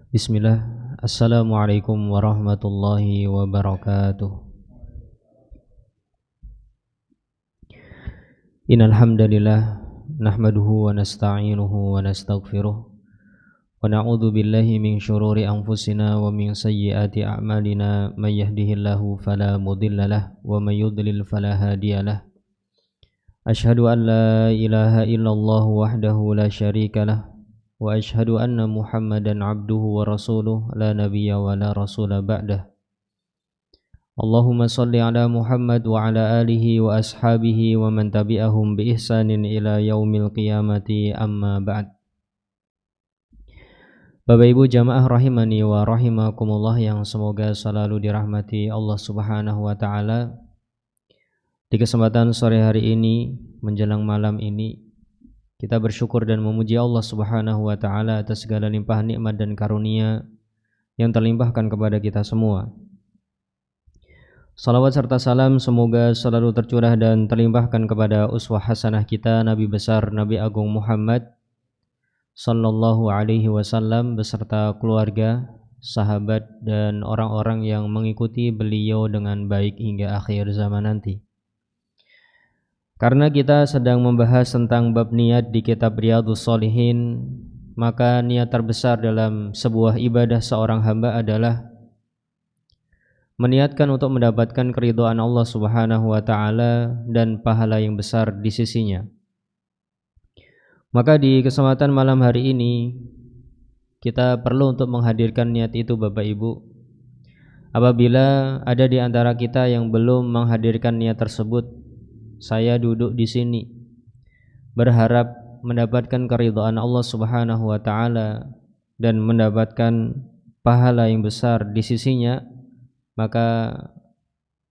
Bismillah. Assalamualaikum warahmatullahi wabarakatuh. Innal hamdalillah nahmaduhu wa nasta'inuhu wa nastaghfiruh wa na'udzu billahi min syururi anfusina wa min sayyiati a'malina may yahdihillahu fala mudhillalah wa may yudlil fala hadiyalah. Asyhadu an la ilaha illallah wahdahu la syarikalah wa asyhadu anna Muhammadan abduhu wa rasuluh la nabiyya wa la rasula ba'dah. Allahumma salli ala Muhammad wa ala alihi wa ashabihi wa man tabi'ahum bi ihsanin ila yaumil qiyamati amma ba'd. Bapak Ibu jamaah rahimani wa rahimakumullah yang semoga selalu dirahmati Allah Subhanahu wa taala. Di kesempatan sore hari ini menjelang malam ini kita bersyukur dan memuji Allah Subhanahu wa taala atas segala limpahan nikmat dan karunia yang terlimpahkan kepada kita semua. Salawat serta salam semoga selalu tercurah dan terlimpahkan kepada uswah hasanah kita Nabi besar Nabi Agung Muhammad sallallahu alaihi wasallam beserta keluarga, sahabat dan orang-orang yang mengikuti beliau dengan baik hingga akhir zaman nanti. Karena kita sedang membahas tentang bab niat di kitab Riyadhus Shalihin, maka niat terbesar dalam sebuah ibadah seorang hamba adalah meniatkan untuk mendapatkan keridhaan Allah Subhanahu wa taala dan pahala yang besar di sisinya. Maka di kesempatan malam hari ini kita perlu untuk menghadirkan niat itu Bapak Ibu. Apabila ada di antara kita yang belum menghadirkan niat tersebut, saya duduk di sini berharap mendapatkan keridhaan Allah Subhanahu wa taala dan mendapatkan pahala yang besar di sisinya, maka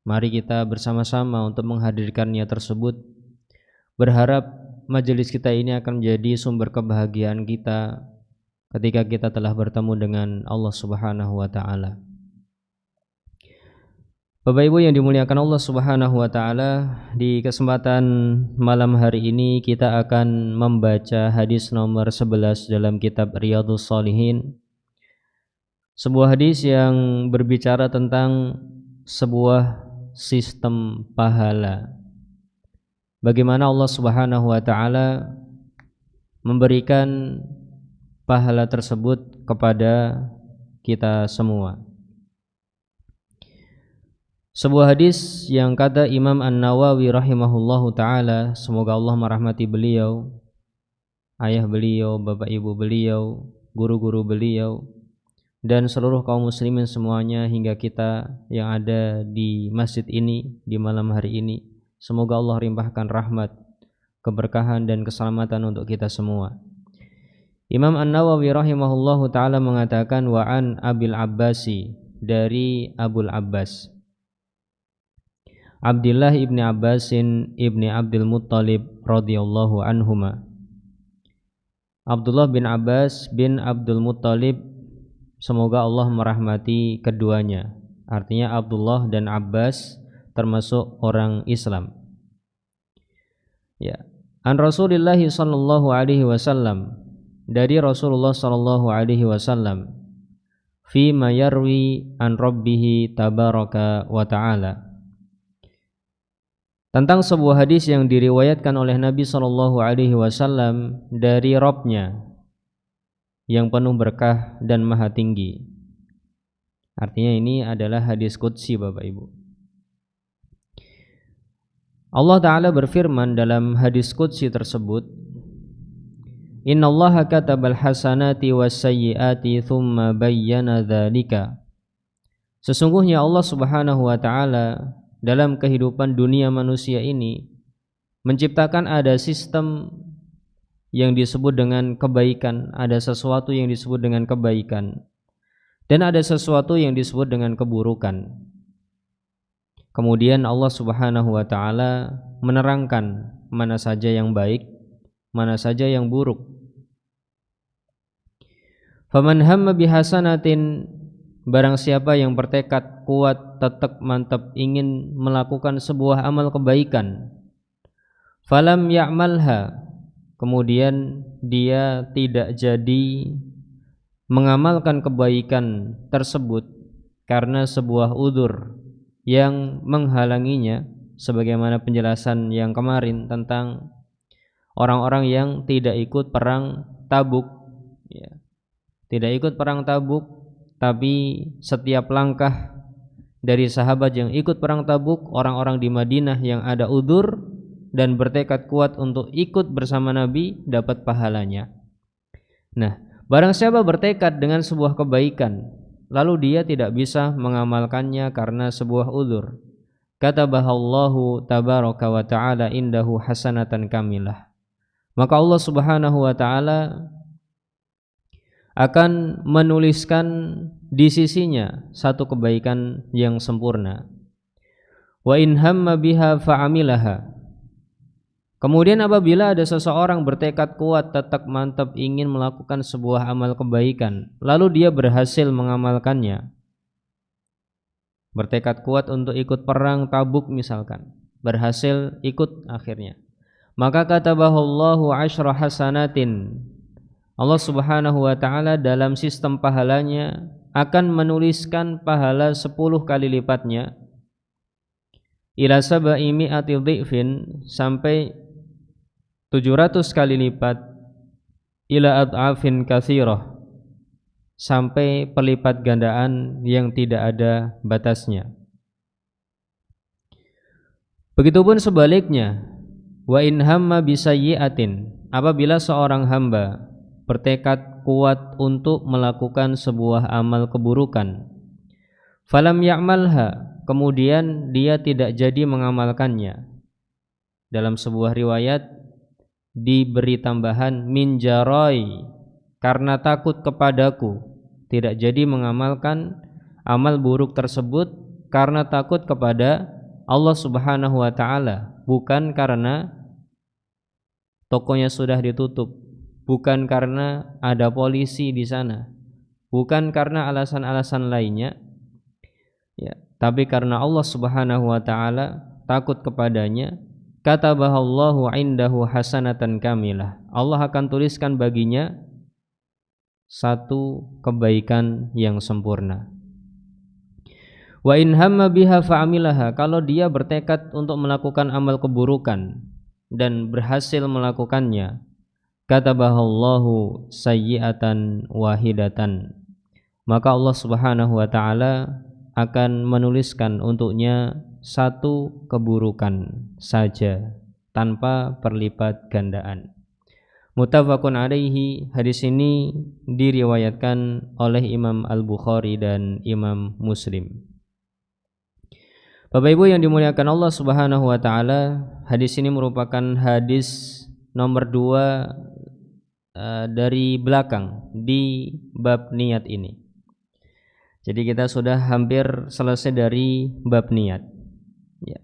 mari kita bersama-sama untuk menghadirkan niat tersebut, berharap majelis kita ini akan menjadi sumber kebahagiaan kita ketika kita telah bertemu dengan Allah Subhanahu wa taala. Bapak Ibu yang dimuliakan Allah Subhanahu wa taala, di kesempatan malam hari ini kita akan membaca hadis nomor 11 dalam kitab Riyadhus Shalihin. Sebuah hadis yang berbicara tentang sebuah sistem pahala. Bagaimana Allah Subhanahu wa taala memberikan pahala tersebut kepada kita semua. Sebuah hadis yang kata Imam An-Nawawi rahimahullahu ta'ala, semoga Allah merahmati beliau, ayah beliau, bapak ibu beliau, guru-guru beliau, dan seluruh kaum muslimin semuanya hingga kita yang ada di masjid ini di malam hari ini. Semoga Allah limpahkan rahmat, keberkahan dan keselamatan untuk kita semua. Imam An-Nawawi rahimahullahu ta'ala mengatakan wa'an Abil Abbasi, dari Abul Abbas Abdullah ibni Abbasin ibni Abdul Muttalib radhiyallahu anhuma. Abdullah bin Abbas bin Abdul Muttalib, semoga Allah merahmati keduanya. Artinya Abdullah dan Abbas termasuk orang Islam. Ya. An Rasulillah sallallahu alaihi wasallam, dari Rasulullah sallallahu alaihi wasallam, fi ma yarwi an rabbih tabaraka wa ta'ala, tentang sebuah hadis yang diriwayatkan oleh Nabi SAW dari Rabb-Nya yang penuh berkah dan maha tinggi. Artinya ini adalah hadis qudsi Bapak Ibu. Allah Ta'ala berfirman dalam hadis qudsi tersebut, Innallaha katabal hasanati was sayyiati thumma bayyana dzalika. Sesungguhnya Allah Subhanahu wa taala dalam kehidupan dunia manusia ini menciptakan ada sistem yang disebut dengan kebaikan, ada sesuatu yang disebut dengan kebaikan, dan ada sesuatu yang disebut dengan keburukan. Kemudian Allah Subhanahu wa taala menerangkan mana saja yang baik, mana saja yang buruk. Faman hamma bihasanatin, barang siapa yang bertekad kuat, tetap mantap ingin melakukan sebuah amal kebaikan, falam ya'malha, kemudian dia tidak jadi mengamalkan kebaikan tersebut karena sebuah udzur yang menghalanginya, sebagaimana penjelasan yang kemarin tentang orang-orang yang tidak ikut perang Tabuk, ya. Tidak ikut perang Tabuk, tapi setiap langkah dari sahabat yang ikut perang Tabuk, orang-orang di Madinah yang ada udzur dan bertekad kuat untuk ikut bersama Nabi dapat pahalanya. Nah, barang siapa bertekad dengan sebuah kebaikan lalu dia tidak bisa mengamalkannya karena sebuah udzur, katabahallahu tabaraka wa ta'ala indahu hasanatan kamilah, maka Allah Subhanahu wa ta'ala akan menuliskan di sisinya satu kebaikan yang sempurna. Wa in hamma biha fa'amilaha. Kemudian apabila ada seseorang bertekad kuat, tetap mantap ingin melakukan sebuah amal kebaikan, lalu dia berhasil mengamalkannya. Bertekad kuat untuk ikut perang Tabuk misalkan, berhasil ikut akhirnya. Maka katabahallahu asyra hasanatin. Allah Subhanahu wa ta'ala dalam sistem pahalanya akan menuliskan pahala 10 kali lipatnya ila sab'i mi'ati dhifin, sampai 700 kali lipat, ila ad'afin katsirah, sampai pelipat gandaan yang tidak ada batasnya. Begitupun sebaliknya, wa in hamma bisayyi'atin, apabila seorang hamba bertekad kuat untuk melakukan sebuah amal keburukan, falam ya'malha, kemudian dia tidak jadi mengamalkannya. Dalam sebuah riwayat diberi tambahan min jarai, karena takut kepadaku, tidak jadi mengamalkan amal buruk tersebut karena takut kepada Allah Subhanahu wa ta'ala, bukan karena tokonya sudah ditutup, bukan karena ada polisi di sana, bukan karena alasan-alasan lainnya, ya, tapi karena Allah Subhanahu wa ta'ala takut kepadanya. Katabahallahu indahu hasanatan kamilah, Allah akan tuliskan baginya satu kebaikan yang sempurna. Wa in hamma biha fa'amilaha, kalau dia bertekad untuk melakukan amal keburukan dan berhasil melakukannya, katabahallahu sayyi'atan wahidatan, maka Allah Subhanahu wa ta'ala akan menuliskan untuknya satu keburukan saja tanpa perlipat gandaan. Muttafaqun alaihi, hadis ini diriwayatkan oleh Imam Al-Bukhari dan Imam Muslim. Bapak Ibu yang dimuliakan Allah Subhanahu wa ta'ala, hadis ini merupakan hadis nomor 2 dari belakang di bab niat ini. Jadi kita sudah hampir selesai dari bab niat, ya.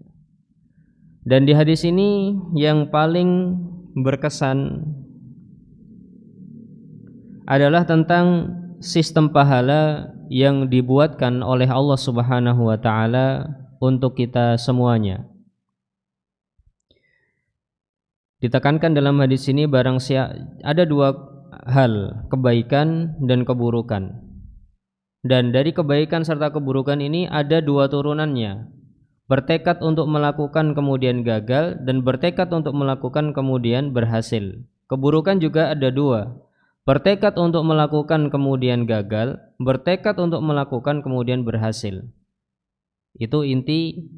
Dan di hadis ini yang paling berkesan adalah tentang sistem pahala yang dibuatkan oleh Allah Subhanahu wa ta'ala untuk kita semuanya. Ditekankan dalam hadis ini ada 2 hal, kebaikan dan keburukan. Dan dari kebaikan serta keburukan ini ada 2 turunannya. Bertekad untuk melakukan kemudian gagal, dan bertekad untuk melakukan kemudian berhasil. Keburukan juga ada 2. Bertekad untuk melakukan kemudian gagal, bertekad untuk melakukan kemudian berhasil. Itu inti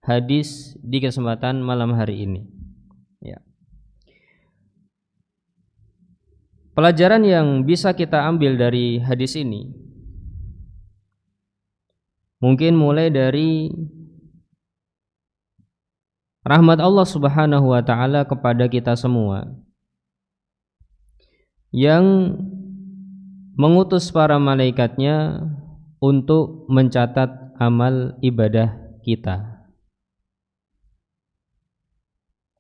hadis di kesempatan malam hari ini, ya. Pelajaran yang bisa kita ambil dari hadis ini mungkin mulai dari rahmat Allah Subhanahu wa ta'ala kepada kita semua, yang mengutus para malaikatnya untuk mencatat amal ibadah kita.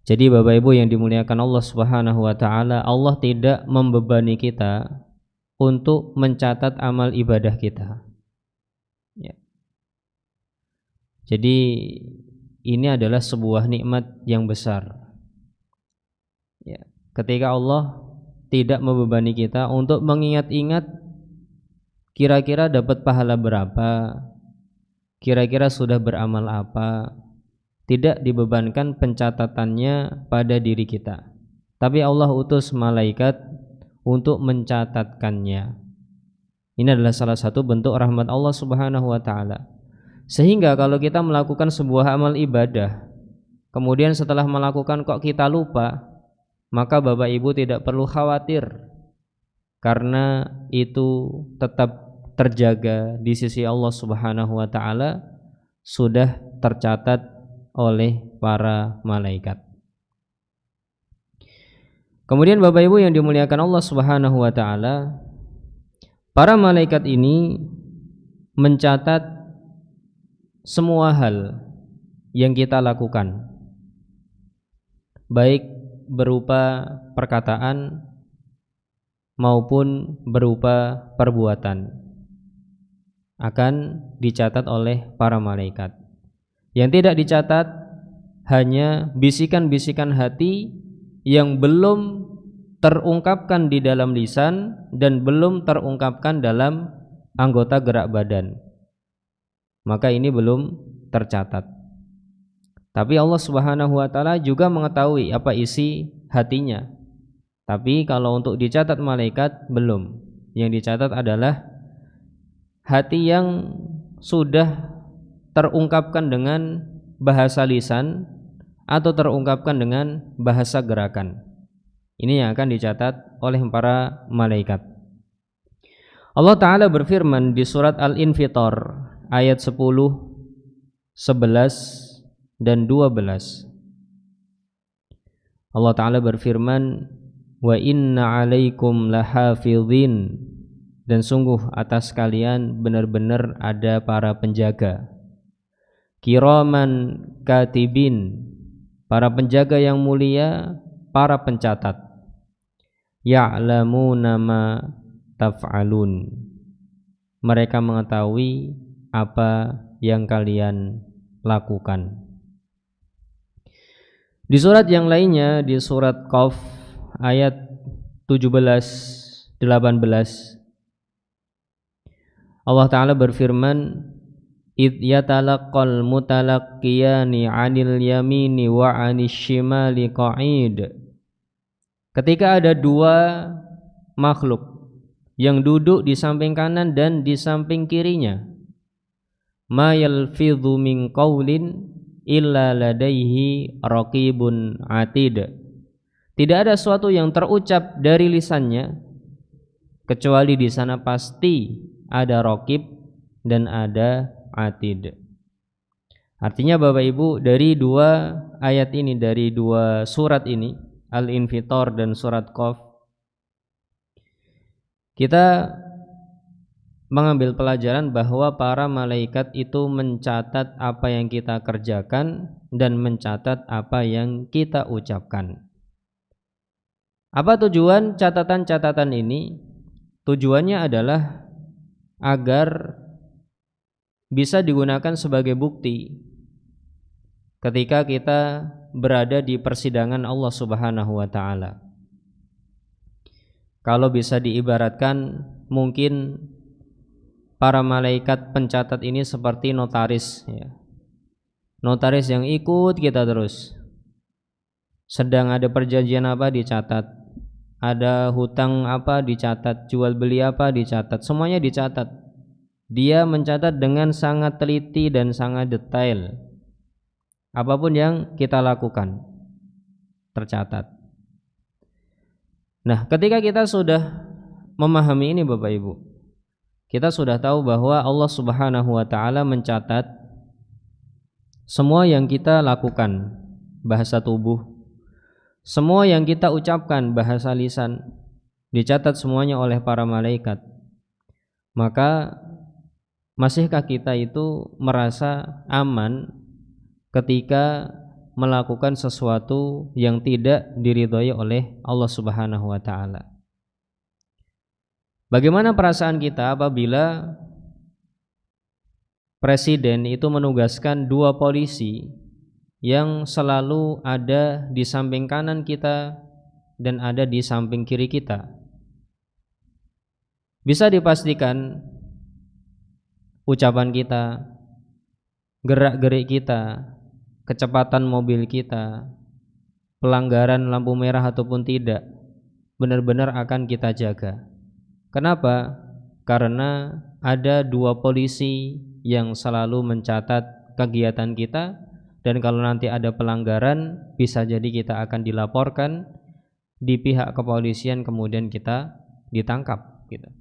Jadi Bapak Ibu yang dimuliakan Allah Subhanahu wa ta'ala, Allah tidak membebani kita untuk mencatat amal ibadah kita, ya. Jadi ini adalah sebuah nikmat yang besar, ya. Ketika Allah tidak membebani kita untuk mengingat-ingat kira-kira dapat pahala berapa, kira-kira sudah beramal apa. Tidak dibebankan pencatatannya pada diri kita, tapi Allah utus malaikat untuk mencatatkannya. Ini adalah salah satu bentuk rahmat Allah Subhanahu wa taala. Sehingga kalau kita melakukan sebuah amal ibadah, kemudian setelah melakukan kok kita lupa, maka Bapak Ibu tidak perlu khawatir, karena itu tetap terjaga di sisi Allah Subhanahu wa taala, sudah tercatat oleh para malaikat. Kemudian Bapak Ibu yang dimuliakan Allah Subhanahu wa taala, para malaikat ini mencatat semua hal yang kita lakukan, baik berupa perkataan maupun berupa perbuatan, akan dicatat oleh para malaikat. Yang tidak dicatat hanya bisikan-bisikan hati yang belum terungkapkan di dalam lisan dan belum terungkapkan dalam anggota gerak badan. Maka ini belum tercatat. Tapi Allah Subhanahu wa taala juga mengetahui apa isi hatinya. Tapi kalau untuk dicatat malaikat belum. Yang dicatat adalah hati yang sudah terungkapkan dengan bahasa lisan atau terungkapkan dengan bahasa gerakan. Ini yang akan dicatat oleh para malaikat. Allah Ta'ala berfirman di surat Al-Infitar ayat 10, 11 dan 12. Allah Ta'ala berfirman, wa inna alaikum lahafidhin, dan sungguh atas kalian benar-benar ada para penjaga, kiraman katibin, para penjaga yang mulia, para pencatat, ya'lamuna ma taf'alun, mereka mengetahui apa yang kalian lakukan. Di surat yang lainnya, di surat Qaf ayat 17-18, Allah Ta'ala berfirman, idh yatalaqqal mutalaqqiyani 'anil yamini wa 'anil shimali qa'id. Ketika ada dua makhluk yang duduk di samping kanan dan di samping kirinya, ma yalfidhu min qaulin illa ladaihi raqibun 'atid. Tidak ada sesuatu yang terucap dari lisannya kecuali di sana pasti ada raqib dan ada atid. Artinya Bapak Ibu, dari dua ayat ini, dari dua surat ini, Al-Infitar dan surat Qaf, kita mengambil pelajaran bahwa para malaikat itu mencatat apa yang kita kerjakan dan mencatat apa yang kita ucapkan. Apa tujuan catatan-catatan ini? Tujuannya adalah agar bisa digunakan sebagai bukti ketika kita berada di persidangan Allah Subhanahu wa taala. Kalau bisa diibaratkan, mungkin para malaikat pencatat ini seperti notaris, ya. Notaris yang ikut kita terus. Sedang ada perjanjian apa dicatat, ada hutang apa dicatat, jual beli apa dicatat, semuanya dicatat. Dia mencatat dengan sangat teliti dan sangat detail. Apapun yang kita lakukan tercatat. Nah, ketika kita sudah memahami ini Bapak Ibu, kita sudah tahu bahwa Allah Subhanahu wa taala mencatat semua yang kita lakukan, bahasa tubuh, semua yang kita ucapkan, bahasa lisan, dicatat semuanya oleh para malaikat. Maka masihkah kita itu merasa aman ketika melakukan sesuatu yang tidak diridhoi oleh Allah Subhanahu wa taala? Bagaimana perasaan kita apabila presiden itu menugaskan dua polisi yang selalu ada di samping kanan kita dan ada di samping kiri kita? Bisa dipastikan ucapan kita, gerak-gerik kita, kecepatan mobil kita, pelanggaran lampu merah ataupun tidak, benar-benar akan kita jaga. Kenapa? Karena ada dua polisi yang selalu mencatat kegiatan kita, dan kalau nanti ada pelanggaran bisa jadi kita akan dilaporkan di pihak kepolisian, kemudian kita ditangkap gitu.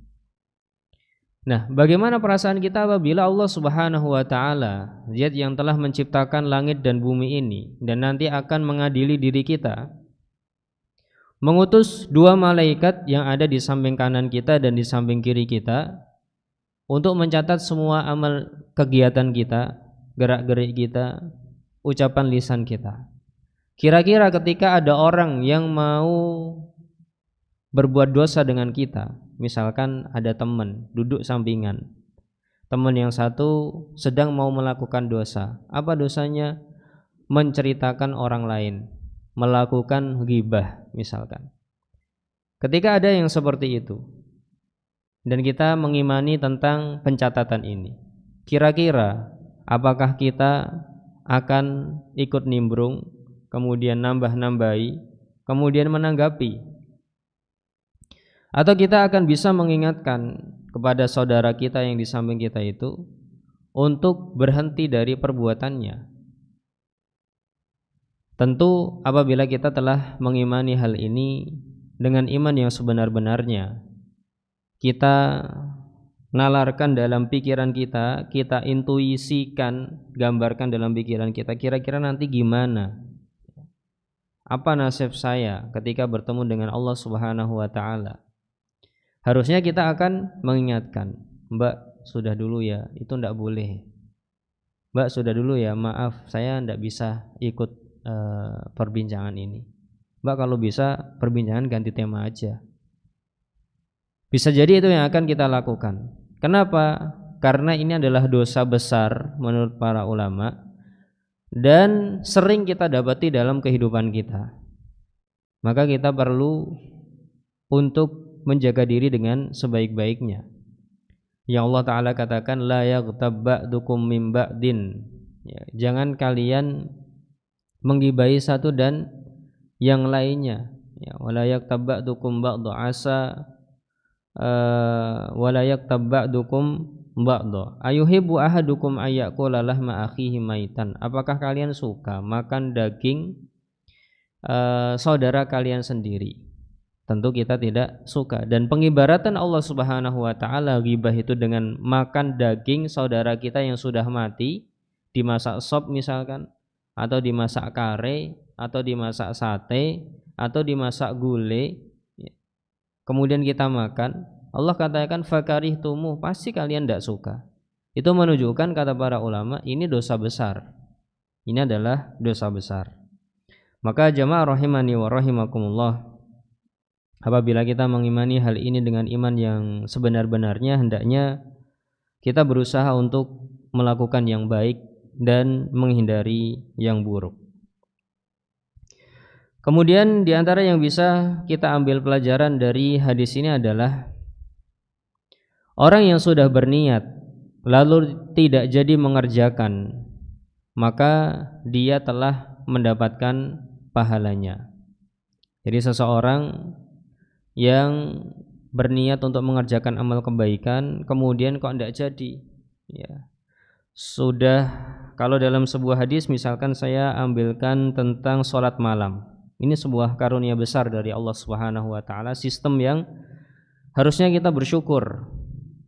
Nah, bagaimana perasaan kita apabila Allah Subhanahu wa taala, Zat yang telah menciptakan langit dan bumi ini dan nanti akan mengadili diri kita, mengutus dua malaikat yang ada di samping kanan kita dan di samping kiri kita untuk mencatat semua amal kegiatan kita, gerak-gerik kita, ucapan lisan kita. Kira-kira ketika ada orang yang mau berbuat dosa dengan kita, misalkan ada teman duduk sampingan, teman yang satu sedang mau melakukan dosa. Apa dosanya? Menceritakan orang lain, melakukan ghibah misalkan. Ketika ada yang seperti itu dan kita mengimani tentang pencatatan ini, kira-kira apakah kita akan ikut nimbrung, kemudian nambah-nambahi, kemudian menanggapi, atau kita akan bisa mengingatkan kepada saudara kita yang di samping kita itu untuk berhenti dari perbuatannya? Tentu apabila kita telah mengimani hal ini dengan iman yang sebenar-benarnya, kita nalarkan dalam pikiran kita, kita intuisikan, gambarkan dalam pikiran kita, kira-kira nanti gimana? Apa nasib saya ketika bertemu dengan Allah Subhanahu wa taala? Harusnya kita akan mengingatkan, Mbak, sudah dulu ya, itu enggak boleh. Mbak, sudah dulu ya, maaf, saya enggak bisa ikut perbincangan ini. Mbak, kalau bisa perbincangan ganti tema aja. Bisa jadi itu yang akan kita lakukan. Kenapa? Karena ini adalah dosa besar menurut para ulama dan sering kita dapati dalam kehidupan kita. Maka kita perlu untuk menjaga diri dengan sebaik-baiknya. Yang Allah Ta'ala katakan, la yaghtab ba'dukum min ba'din. Ya, jangan kalian menggibahi satu dan yang lainnya. Ya, wala yaghtab ba'dukum ba'dha asa wala yaghtab ba'dukum ba'dha ayuhibbu ahadukum ayyakula lahma akhihi maitan. Apakah kalian suka makan daging saudara kalian sendiri? Tentu kita tidak suka. Dan pengibaratan Allah Subhanahu wa taala ghibah itu dengan makan daging saudara kita yang sudah mati, dimasak sop misalkan, atau dimasak kare, atau dimasak sate, atau dimasak gulai, kemudian kita makan. Allah katakan fakarihtumu, pasti kalian tidak suka. Itu menunjukkan, kata para ulama, ini dosa besar. Ini adalah dosa besar. Maka jamaah rahimani wa rahimakumullah, apabila kita mengimani hal ini dengan iman yang sebenar-benarnya, hendaknya kita berusaha untuk melakukan yang baik dan menghindari yang buruk. Kemudian di antara yang bisa kita ambil pelajaran dari hadis ini adalah orang yang sudah berniat lalu tidak jadi mengerjakan, maka dia telah mendapatkan pahalanya. Jadi seseorang yang berniat untuk mengerjakan amal kebaikan kemudian kok tidak jadi, ya sudah. Kalau dalam sebuah hadis misalkan saya ambilkan tentang sholat malam, ini sebuah karunia besar dari Allah Subhanahu wa taala, sistem yang harusnya kita bersyukur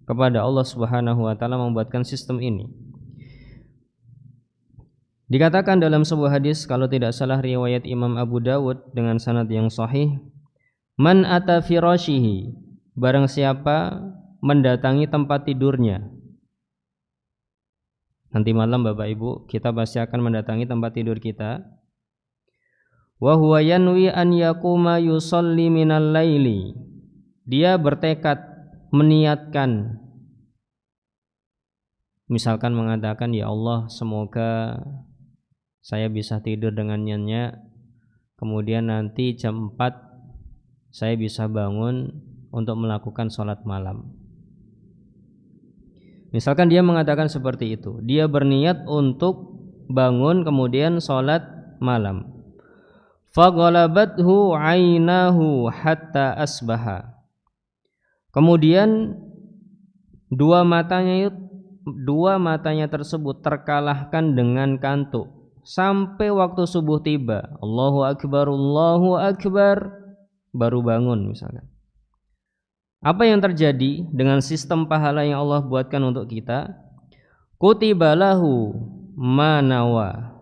kepada Allah Subhanahu wa taala membuatkan sistem ini. Dikatakan dalam sebuah hadis, kalau tidak salah riwayat Imam Abu Dawud dengan sanad yang sahih, man ata firashihi, barang siapa mendatangi tempat tidurnya. Nanti malam Bapak Ibu kita pasti akan mendatangi tempat tidur kita. Wa huwa yanwi an yaquma yusalli minal laili. Dia bertekad, meniatkan, misalkan mengatakan, ya Allah, semoga saya bisa tidur dengan nyenyak, kemudian nanti jam 4 saya bisa bangun untuk melakukan sholat malam. Misalkan dia mengatakan seperti itu, dia berniat untuk bangun kemudian sholat malam. Faghalabathu 'ainahu hatta asbaha. Kemudian dua matanya tersebut terkalahkan dengan kantuk sampai waktu subuh tiba. Allahu akbar, baru bangun misalkan. Apa yang terjadi dengan sistem pahala yang Allah buatkan untuk kita? Kutiba lahu manawa.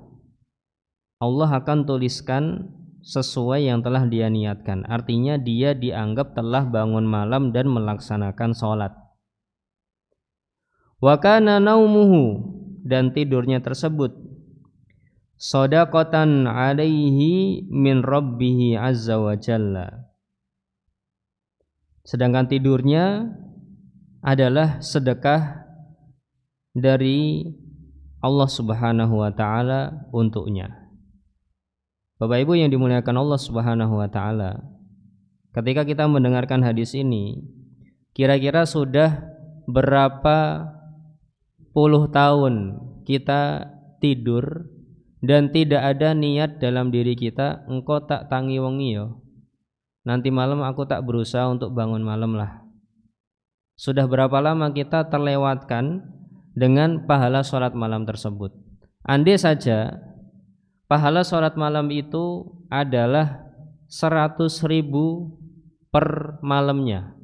Allah akan tuliskan sesuai yang telah dia niatkan. Artinya dia dianggap telah bangun malam dan melaksanakan sholat. Wa kana naumuhu, dan tidurnya tersebut shadaqatan alaihi min rabbih azza wa jalla. Sedangkan tidurnya adalah sedekah dari Allah Subhanahu wa taala untuknya. Bapak Ibu yang dimuliakan Allah Subhanahu wa taala, ketika kita mendengarkan hadis ini, kira-kira sudah berapa puluh tahun kita tidur dan tidak ada niat dalam diri kita, engkau tak tangi wengi yo, nanti malam aku tak berusaha untuk bangun malam lah. Sudah berapa lama kita terlewatkan dengan pahala sholat malam tersebut. Andai saja pahala sholat malam itu adalah 100.000 per malamnya,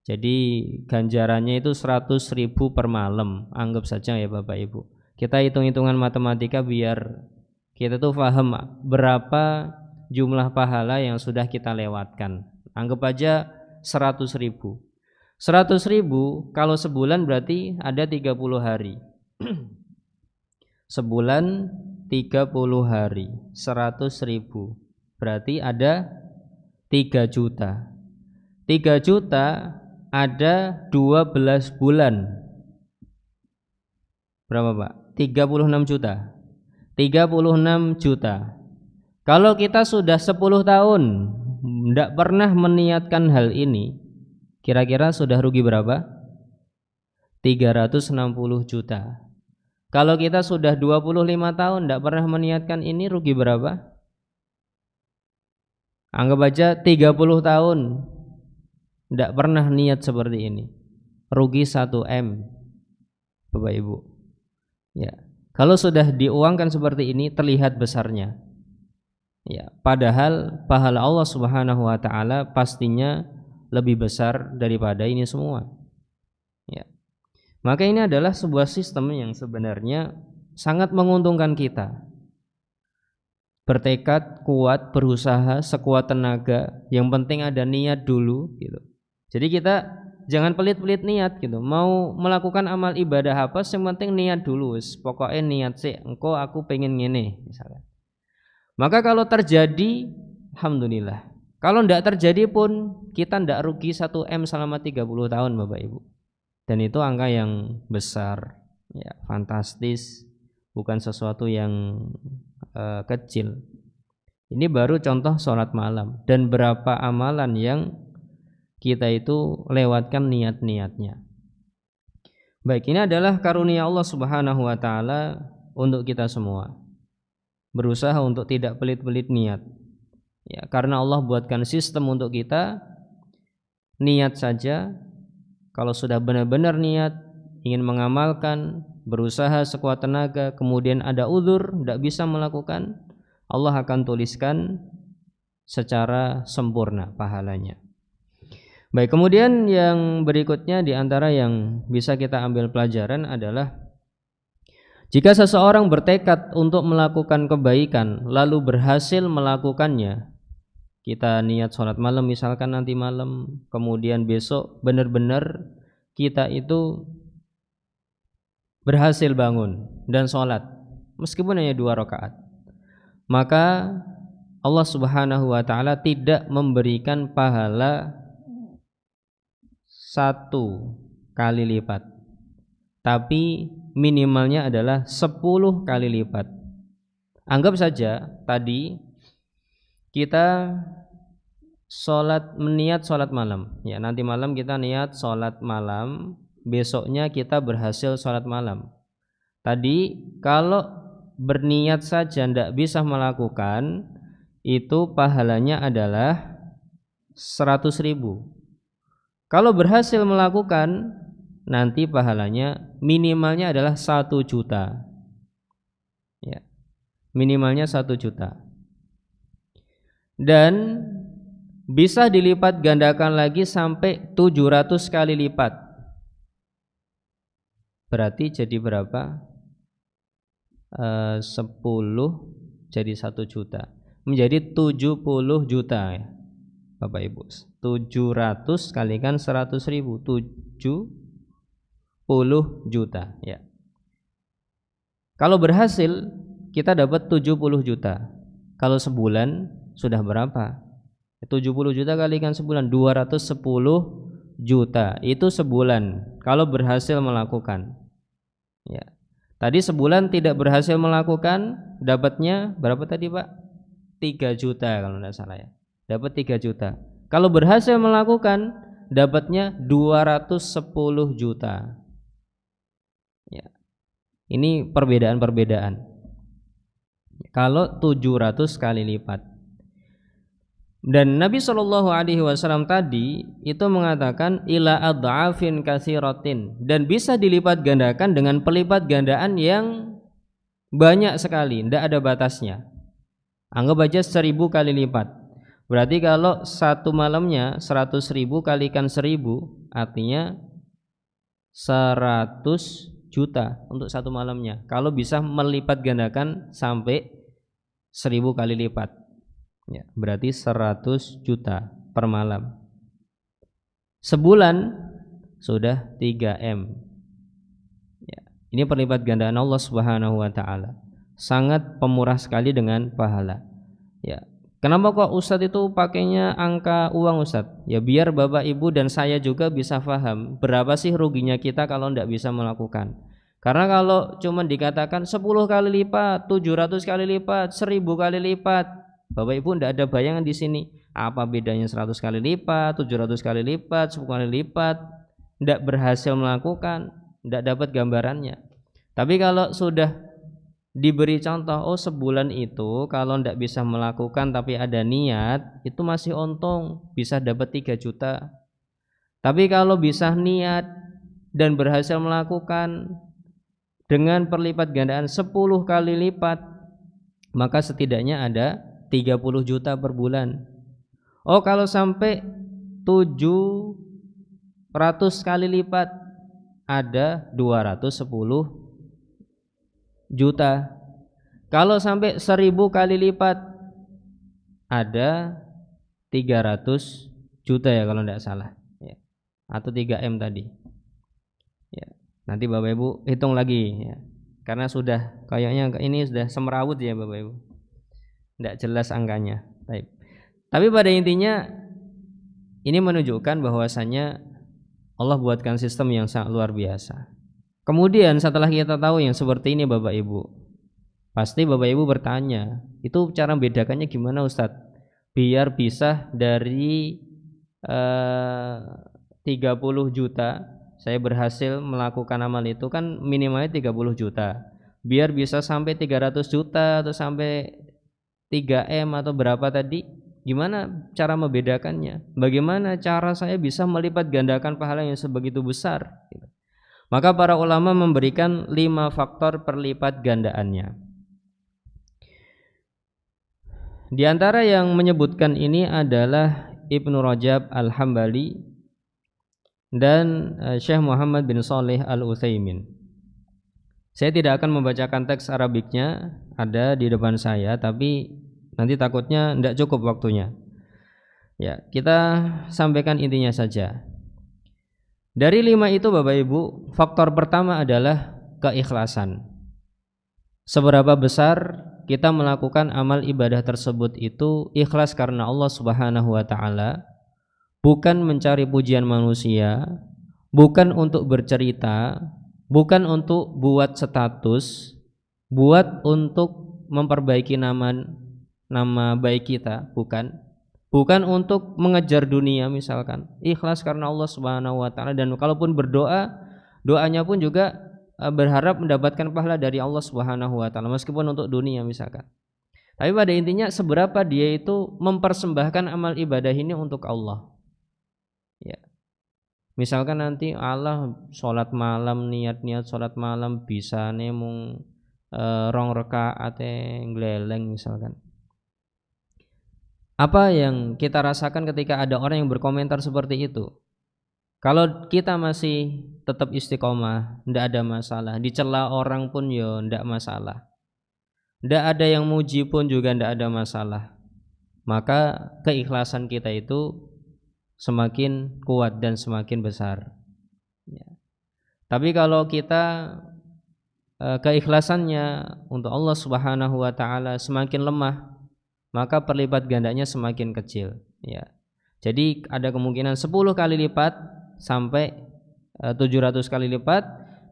jadi ganjarannya itu 100.000 per malam. Anggap saja ya Bapak Ibu, kita hitung-hitungan matematika biar kita tuh paham berapa jumlah pahala yang sudah kita lewatkan. Anggap aja 100.000. 100.000 kalau sebulan berarti ada 30 hari. Sebulan 30 hari, 100.000 berarti ada 3 juta. 3 juta ada 12 bulan. Berapa Pak? 36 juta. 36 juta. Kalau kita sudah 10 tahun tidak pernah meniatkan hal ini, kira-kira sudah rugi berapa? 360 juta. Kalau kita sudah 25 tahun tidak pernah meniatkan ini, rugi berapa? Anggap aja 30 tahun tidak pernah niat seperti ini, rugi 1 M Bapak Ibu. Ya, kalau sudah diuangkan seperti ini terlihat besarnya. Ya, padahal pahala Allah Subhanahu wa taala pastinya lebih besar daripada ini semua. Ya. Maka ini adalah sebuah sistem yang sebenarnya sangat menguntungkan kita. Bertekad kuat, berusaha sekuat tenaga, yang penting ada niat dulu gitu. Jadi kita jangan pelit-pelit niat gitu. Mau melakukan amal ibadah apa, yang penting niat dulu. Pokoknya niat sih, engkau aku pengen ngene misalnya. Maka kalau terjadi, alhamdulillah. Kalau tidak terjadi pun kita tidak rugi 1 M selama 30 tahun Bapak Ibu. Dan itu angka yang besar, ya, fantastis, bukan sesuatu yang kecil. Ini baru contoh sholat malam, dan berapa amalan yang kita itu lewatkan niat-niatnya. Baik, ini adalah karunia Allah Subhanahu wa taala untuk kita semua. Berusaha untuk tidak pelit-pelit niat. Ya, karena Allah buatkan sistem untuk kita, niat saja. Kalau sudah benar-benar niat ingin mengamalkan, berusaha sekuat tenaga, kemudian ada uzur tidak bisa melakukan, Allah akan tuliskan secara sempurna pahalanya. Baik, kemudian yang berikutnya di antara yang bisa kita ambil pelajaran adalah jika seseorang bertekad untuk melakukan kebaikan lalu berhasil melakukannya, kita niat sholat malam misalkan nanti malam, kemudian besok benar-benar kita itu berhasil bangun dan sholat meskipun hanya 2 rakaat, maka Allah Subhanahu wa taala tidak memberikan pahala 1 kali lipat, tapi minimalnya adalah 10 kali lipat. Anggap saja tadi kita niat sholat malam, ya, nanti malam kita niat sholat malam, besoknya kita berhasil sholat malam. Tadi kalau berniat saja tidak bisa melakukan, itu pahalanya adalah 100.000. Kalau berhasil melakukan, nanti pahalanya minimalnya adalah 1 juta. Ya, minimalnya 1 juta. Dan bisa dilipat gandakan lagi sampai 700 kali lipat. Berarti jadi berapa? 10 jadi 1 juta. Menjadi 70 juta ya, Bapak Ibu. 700 kalikan 100.000, 70 juta ya. Kalau berhasil kita dapat 70 juta. Kalau sebulan sudah berapa? 70 juta kalikan sebulan 210 juta. Itu sebulan kalau berhasil melakukan. Ya. Tadi sebulan tidak berhasil melakukan, dapatnya berapa tadi, Pak? 3 juta kalau tidak salah ya. Dapat 3 juta. Kalau berhasil melakukan, dapatnya 210 juta. Ya. Ini perbedaan-perbedaan. Kalau 700 kali lipat. Dan Nabi SAW tadi itu mengatakan ila ad'afin katsiratin, dan bisa dilipat gandakan dengan pelipat gandaan yang banyak sekali, tidak ada batasnya. Anggap aja 1000 kali lipat. Berarti kalau satu malamnya 100.000 kalikan 1000, artinya 100 juta untuk satu malamnya. Kalau bisa melipat gandakan sampai 1000 kali lipat. Ya, berarti 100 juta per malam. Sebulan sudah 3M. Ya, ini perlipat gandaan Allah Subhanahu wa taala. Sangat pemurah sekali dengan pahala. Ya. Kenapa kok Ustadz itu pakainya angka uang, Ustadz? Ya biar Bapak Ibu dan saya juga bisa paham berapa sih ruginya kita kalau tidak bisa melakukan. Karena kalau cuma dikatakan 10 kali lipat, 700 kali lipat, 1000 kali lipat, Bapak Ibu tidak ada bayangan di sini apa bedanya 100 kali lipat, 700 kali lipat, 10 kali lipat. Tidak berhasil melakukan, tidak dapat gambarannya. Tapi kalau sudah diberi contoh, oh sebulan itu kalau tidak bisa melakukan tapi ada niat, itu masih untung, bisa dapat 3 juta. Tapi kalau bisa niat dan berhasil melakukan dengan perlipat gandaan 10 kali lipat, maka setidaknya ada 30 juta per bulan. Oh kalau sampai 700 kali lipat, ada 210 juta. Kalau sampai 1000 kali lipat, ada 300 juta ya kalau tidak salah ya. Atau 3M tadi ya. Nanti Bapak Ibu hitung lagi ya. Karena sudah kayaknya ini sudah semrawut ya Bapak Ibu, tidak jelas angkanya. Tapi pada intinya ini menunjukkan bahwasannya Allah buatkan sistem yang sangat luar biasa. Kemudian setelah kita tahu yang seperti ini Bapak Ibu, pasti Bapak Ibu bertanya, itu cara membedakannya gimana Ustadz? Biar bisa dari 30 juta saya berhasil melakukan amal itu kan minimalnya 30 juta. Biar bisa sampai 300 juta atau sampai 3M atau berapa tadi, gimana cara membedakannya? Bagaimana cara saya bisa melipat gandakan pahala yang sebegitu besar? Maka para ulama memberikan 5 faktor perlipat gandaannya. Di antara yang menyebutkan ini adalah Ibnu Rajab Al-Hambali dan Syekh Muhammad bin Shalih Al-Utsaimin. Saya tidak akan membacakan teks Arabiknya, ada di depan saya, tapi nanti takutnya tidak cukup waktunya. Ya, kita sampaikan intinya saja. Dari 5 itu Bapak Ibu, faktor pertama adalah keikhlasan. Seberapa besar kita melakukan amal ibadah tersebut itu ikhlas karena Allah Subhanahu wa taala, bukan mencari pujian manusia, bukan untuk bercerita, bukan untuk buat status, buat untuk memperbaiki nama baik kita, bukan untuk mengejar dunia misalkan. Ikhlas karena Allah Subhanahu wa taala, dan kalaupun berdoa Doanya pun juga berharap mendapatkan pahala dari Allah Subhanahu wa taala meskipun untuk dunia misalkan. Tapi pada intinya seberapa dia itu mempersembahkan amal ibadah ini untuk Allah. Ya. Misalkan nanti Allah sholat malam, niat-niat sholat malam bisa nemung rong rakaat ngleleng misalkan. Apa yang kita rasakan ketika ada orang yang berkomentar seperti itu? Kalau kita masih tetap istiqomah, ndak ada masalah. Dicela orang pun ya ndak masalah. Ndak ada yang muji pun juga ndak ada masalah. Maka keikhlasan kita itu semakin kuat dan semakin besar. Ya. Tapi kalau kita keikhlasannya untuk Allah Subhanahu wa taala semakin lemah, maka perlipat gandanya semakin kecil. Ya. Jadi ada kemungkinan 10 kali lipat sampai 700 kali lipat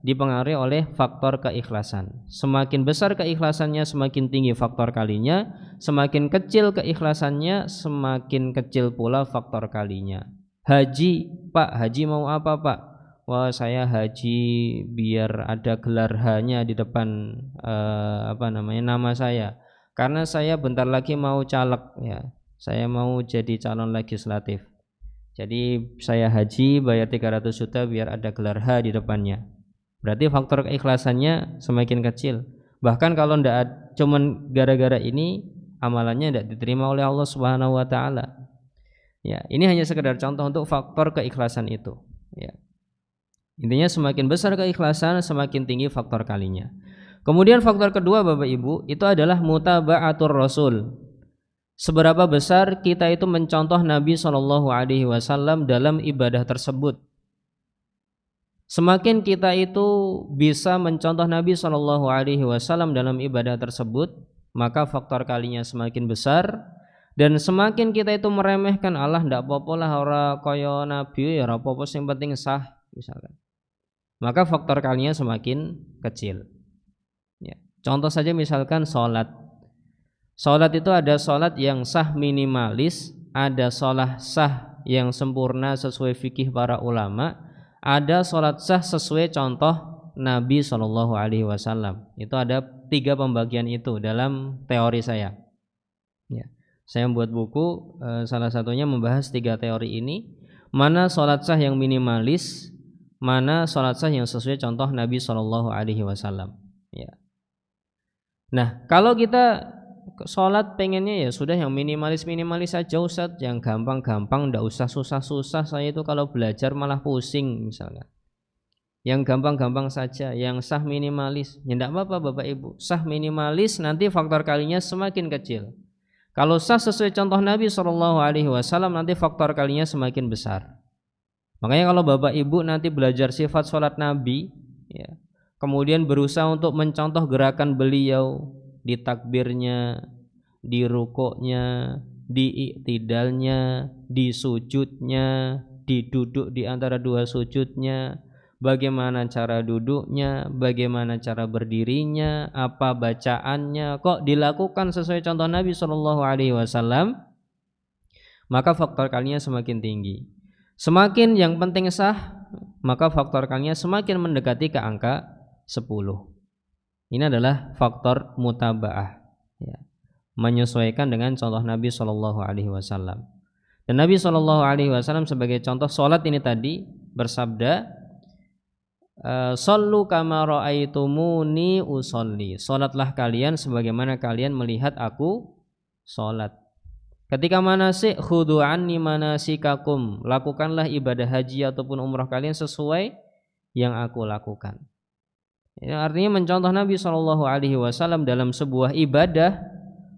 dipengaruhi oleh faktor keikhlasan. Semakin besar keikhlasannya, semakin tinggi faktor kalinya. Semakin kecil keikhlasannya, semakin kecil pula faktor kalinya. Haji, Pak, haji mau apa Pak? Wah, saya haji biar ada gelar H-nya di depan nama saya. Karena saya bentar lagi mau caleg ya. Saya mau jadi calon legislatif. Jadi saya haji bayar 300 juta biar ada gelar H di depannya. Berarti faktor keikhlasannya semakin kecil. Bahkan kalau ndak cuman gara-gara ini amalannya ndak diterima oleh Allah Subhanahu wa taala. Ya, ini hanya sekedar contoh untuk faktor keikhlasan itu, ya. Intinya semakin besar keikhlasan, semakin tinggi faktor kalinya. Kemudian faktor kedua Bapak Ibu, itu adalah mutaba'atur Rasul. Seberapa besar kita itu mencontoh Nabi SAW dalam ibadah tersebut. Semakin kita itu bisa mencontoh Nabi SAW dalam ibadah tersebut, maka faktor kalinya semakin besar. Dan semakin kita itu meremehkan Allah, ndak apa-apa lah ora kaya Nabi ya ora apa-apa sing penting sah misalkan. Maka faktor kalinya semakin kecil. Ya. Contoh saja misalkan sholat. Sholat itu ada sholat yang sah minimalis, ada sholat sah yang sempurna sesuai fikih para ulama, ada sholat sah sesuai contoh Nabi SAW. Itu ada 3 pembagian itu dalam teori saya. Ya. Saya membuat buku, salah satunya membahas 3 teori ini. Mana sholat sah yang minimalis, mana sholat sah yang sesuai contoh Nabi SAW. Ya. Nah, kalau kita sholat pengennya ya sudah yang minimalis saja Ustaz, yang gampang-gampang, ndak usah susah-susah. Saya itu kalau belajar malah pusing misalnya. Yang gampang-gampang saja, yang sah minimalis. Ya ndak apa-apa Bapak Ibu. Sah minimalis nanti faktor kalinya semakin kecil. Kalau sah sesuai contoh Nabi SAW nanti faktor kalinya semakin besar. Makanya kalau Bapak Ibu nanti belajar sifat sholat Nabi, ya, kemudian berusaha untuk mencontoh gerakan beliau di takbirnya, di rukuknya, di iktidalnya, di sujudnya, di duduk di antara 2 sujudnya, bagaimana cara duduknya, bagaimana cara berdirinya, apa bacaannya, kok dilakukan sesuai contoh Nabi SAW, maka faktor kalinya semakin tinggi. Semakin yang penting sah, maka faktor kalinya semakin mendekati ke angka 10. Ini adalah faktor mutaba'ah, ya, menyesuaikan dengan contoh Nabi SAW. Dan Nabi SAW sebagai contoh sholat ini tadi bersabda, Sallu kama ra'aitumuni usolli. Salatlah kalian sebagaimana kalian melihat aku salat. Ketika manasik, khudhu anni manasikakum. Lakukanlah ibadah haji ataupun umrah kalian sesuai yang aku lakukan. Ya, artinya mencontoh Nabi SAW dalam sebuah ibadah,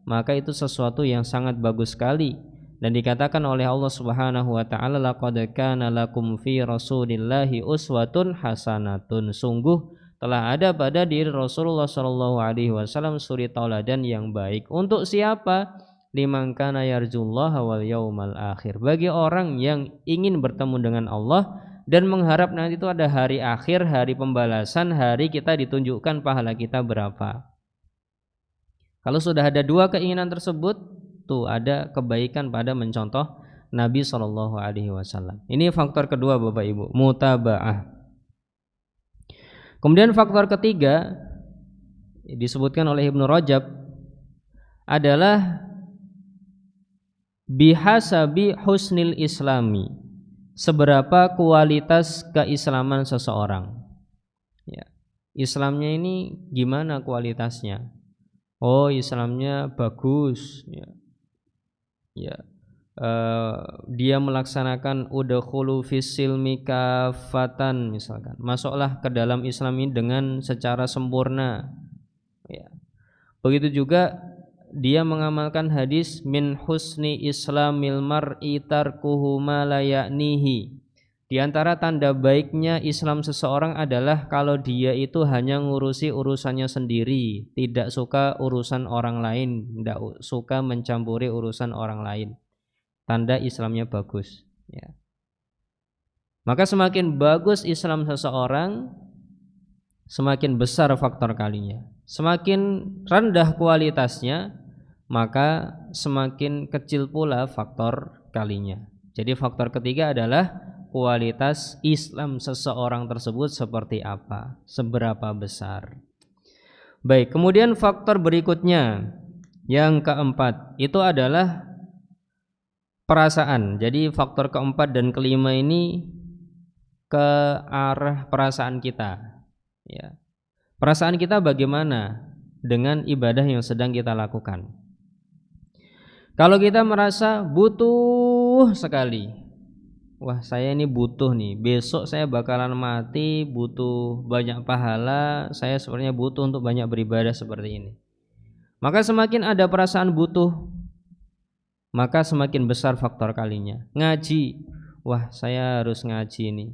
maka itu sesuatu yang sangat bagus sekali. Dan dikatakan oleh Allah Subhanahu wa taala, laqad kana lakum fi Rasulillahi uswatun hasanatun. Sungguh telah ada pada diri Rasulullah SAW suri tauladan yang baik. Untuk siapa? Liman kana yarjullaha wal yaumal akhir. Bagi orang yang ingin bertemu dengan Allah dan mengharap nanti itu ada hari akhir, hari pembalasan, hari kita ditunjukkan pahala kita berapa. Kalau sudah ada 2 keinginan tersebut, tuh ada kebaikan pada mencontoh Nabi SAW. Ini faktor kedua Bapak Ibu, mutaba'ah. Kemudian faktor ketiga disebutkan oleh Ibnu Rajab adalah bihasabi husnil islami, seberapa kualitas keislaman seseorang. Ya. Islamnya ini gimana kualitasnya? Oh, Islamnya bagus. Ya. Ya. Dia melaksanakan udkhulu fis silmi kafatan, misalkan masuklah ke dalam Islam ini dengan secara sempurna, ya. Begitu juga dia mengamalkan hadis min husni islamil mar'i tarkuhu ma la ya'nihi. Di antara tanda baiknya Islam seseorang adalah kalau dia itu hanya ngurusi urusannya sendiri, tidak suka urusan orang lain, tidak suka mencampuri urusan orang lain. Tanda Islamnya bagus, ya. Maka semakin bagus Islam seseorang, semakin besar faktor kalinya. Semakin rendah kualitasnya, maka semakin kecil pula faktor kalinya. Jadi faktor ketiga adalah kualitas Islam seseorang tersebut seperti apa, seberapa besar. Baik, kemudian faktor berikutnya yang keempat itu adalah perasaan. Jadi faktor keempat dan kelima ini ke arah perasaan kita, ya. Perasaan kita bagaimana dengan ibadah yang sedang kita lakukan? Kalau kita merasa butuh sekali, wah saya ini butuh nih, besok saya bakalan mati, butuh banyak pahala, saya sebenarnya butuh untuk banyak beribadah seperti ini. Maka semakin ada perasaan butuh, maka semakin besar faktor kalinya. Ngaji, wah saya harus ngaji nih.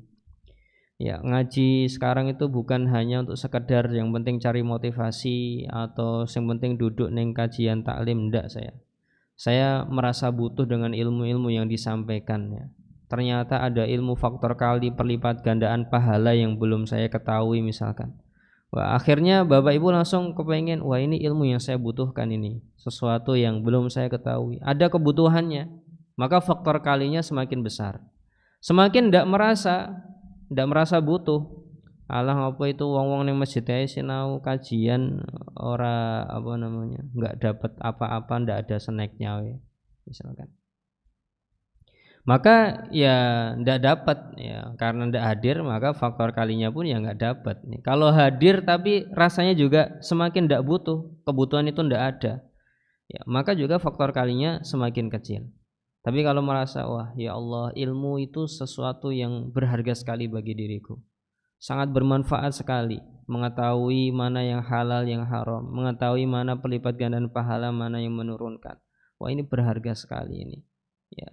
Ya, ngaji sekarang itu bukan hanya untuk sekedar yang penting cari motivasi atau yang penting duduk neng kajian taklim, enggak saya. Saya merasa butuh dengan ilmu-ilmu yang disampaikan, ya. Ternyata ada ilmu faktor kali perlipat gandaan pahala yang belum saya ketahui misalkan. Wah, akhirnya Bapak Ibu langsung kepengen, wah ini ilmu yang saya butuhkan ini, sesuatu yang belum saya ketahui. Ada kebutuhannya, maka faktor kalinya semakin besar. Semakin tidak merasa butuh. Alah apa itu wong-wong ning masjid ae sinau kajian ora enggak dapat apa-apa, ndak ada snacknya we, misalkan. Maka ya ndak dapat, ya, karena ndak hadir maka faktor kalinya pun ya nggak dapat. Kalau hadir tapi rasanya juga semakin ndak butuh, kebutuhan itu ndak ada, ya, maka juga faktor kalinya semakin kecil. Tapi kalau merasa wah ya Allah ilmu itu sesuatu yang berharga sekali bagi diriku, sangat bermanfaat sekali, mengetahui mana yang halal yang haram, mengetahui mana pelipat gandaan pahala, mana yang menurunkan, wah ini berharga sekali ini, ya.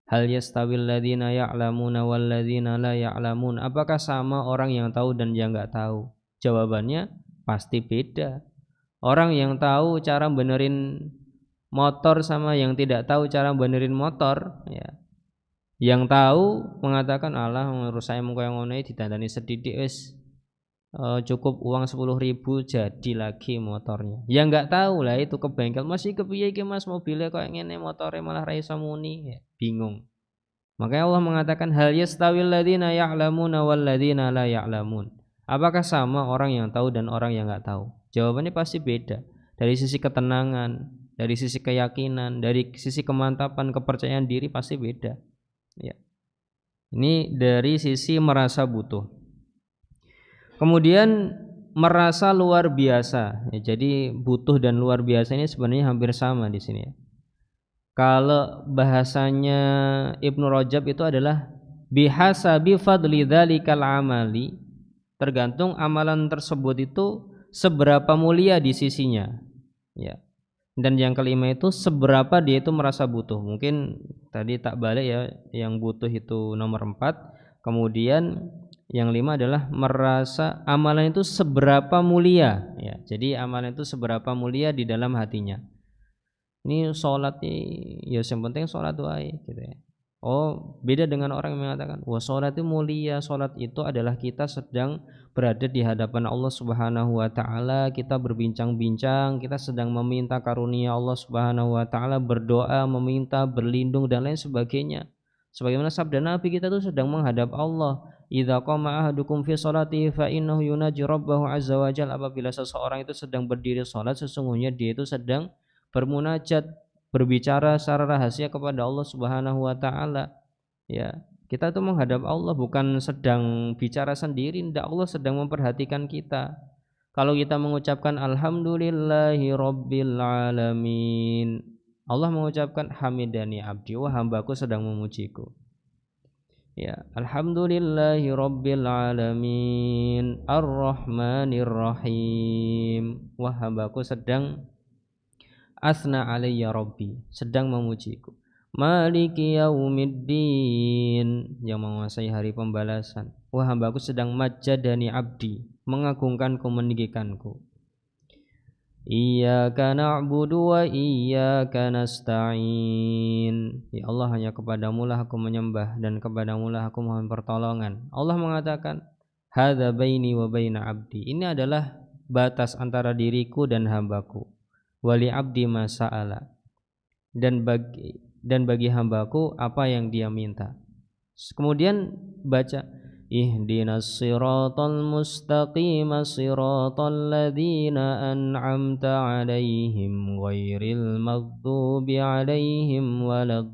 Hal yastawil ladzina ya'lamuna wal ladzina la ya'lamun. Apakah sama orang yang tahu dan yang enggak tahu? Jawabannya pasti beda. Orang yang tahu cara benerin motor sama yang tidak tahu cara benerin motor, ya. Yang tahu mengatakan alah menurut saya mung koyo ngono ditandani sedidik wis cukup uang 10.000 jadi lagi motornya. Yang enggak tahu lah itu ke bengkel, masih kepiye iki Mas mobilnya kok ngene motornya malah ra iso muni, ya, bingung. Makanya Allah mengatakan hal yastawil ladzina ya'lamuna wal ladzina la ya'lamun. Apakah sama orang yang tahu dan orang yang enggak tahu? Jawabannya pasti beda. Dari sisi ketenangan, dari sisi keyakinan, dari sisi kemantapan, kepercayaan diri pasti beda, ya. Ini dari sisi merasa butuh. Kemudian merasa luar biasa, ya, jadi butuh dan luar biasa ini sebenarnya hampir sama di sini, ya. Kalau bahasanya Ibnu Rajab itu adalah bihasabi fadli dzalikal amali, tergantung amalan tersebut itu seberapa mulia di sisinya, ya. Dan yang kelima itu seberapa dia itu merasa butuh. Mungkin tadi tak balik, ya, yang butuh itu nomor 4. Kemudian yang 5 adalah merasa amalan itu seberapa mulia, ya. Jadi amalan itu seberapa mulia di dalam hatinya. Ini sholat nih, ya yang penting sholat wae, gitu, ya. Oh, beda dengan orang yang mengatakan, wah sholat itu mulia. Sholat itu adalah kita sedang berada di hadapan Allah Subhanahu wa taala, kita berbincang-bincang, kita sedang meminta karunia Allah Subhanahu wa taala, berdoa, meminta berlindung dan lain sebagainya. Sebagaimana sabda Nabi, kita tuh sedang menghadap Allah. idza qama ahadukum fi sholatihi fa innahu yunaji rabbahu azza wa jalla, apabila seseorang itu sedang berdiri salat sesungguhnya dia itu sedang bermunajat, berbicara secara rahasia kepada Allah Subhanahu wa taala. Ya, kita itu menghadap Allah bukan sedang bicara sendiri, tidak, Allah sedang memperhatikan kita. Kalau kita mengucapkan alhamdulillahi rabbil alamin, Allah mengucapkan hamidani abdi, wah hambaku sedang memujiku. Ya, alhamdulillahi rabbil alamin arrahmanir rahim, wah hambaku sedang asna alayya rabbi, sedang memujiku. Maliki yaumiddin, yang menguasai hari pembalasan, wah hambaku sedang majjadani abdi, mengagungkanku, meninggikanku. Iyyaka na'budu wa iyyaka nasta'in, ya Allah hanya kepadamu lah aku menyembah dan kepadamu lah aku mohon pertolongan. Allah mengatakan hadza baini wa baina abdi, ini adalah batas antara diriku dan hambaku. Wali abdi ma sa'ala, dan bagi hambaku apa yang dia minta. Kemudian baca ihdinas siratal mustaqim siratal ladzina an'amta 'alaihim ghairil maghdubi 'alaihim waladdallin.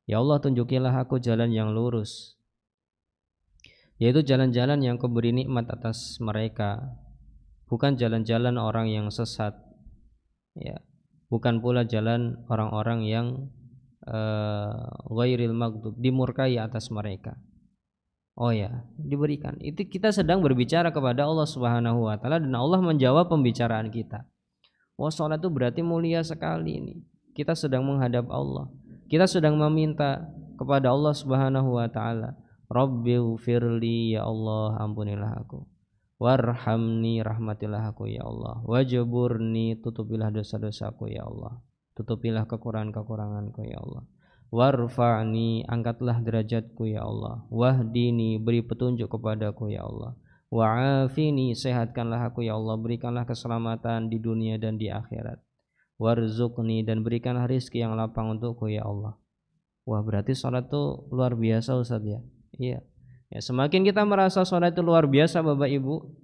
Ya Allah, tunjukilah aku jalan yang lurus, yaitu jalan-jalan yang Kau beri nikmat atas mereka, bukan jalan-jalan orang yang sesat, ya, bukan pula jalan orang-orang yang ghairil maghdub, dimurkai atas mereka. Oh ya, diberikan. Itu kita sedang berbicara kepada Allah Subhanahu wa taala dan Allah menjawab pembicaraan kita. Wah, salat itu berarti mulia sekali ini. Kita sedang menghadap Allah. Kita sedang meminta kepada Allah Subhanahu wa taala, Rabbighfirli, ya Allah ampunilah aku. Warhamni, rahmatilah aku ya Allah. Wajburni, tutupilah dosa-dosaku ya Allah. Tutupilah kekurangan-kekuranganku ya Allah. Warfa'ni, angkatlah derajatku ya Allah. Wahdini, beri petunjuk kepadaku ya Allah. Wa'afini, sehatkanlah aku ya Allah. Berikanlah keselamatan di dunia dan di akhirat. Warzuqni, dan berikanlah rizki yang lapang untukku ya Allah. Wah, berarti sholat itu luar biasa Ustaz ya. Iya. Ya, semakin kita merasa sholat itu luar biasa Bapak Ibu,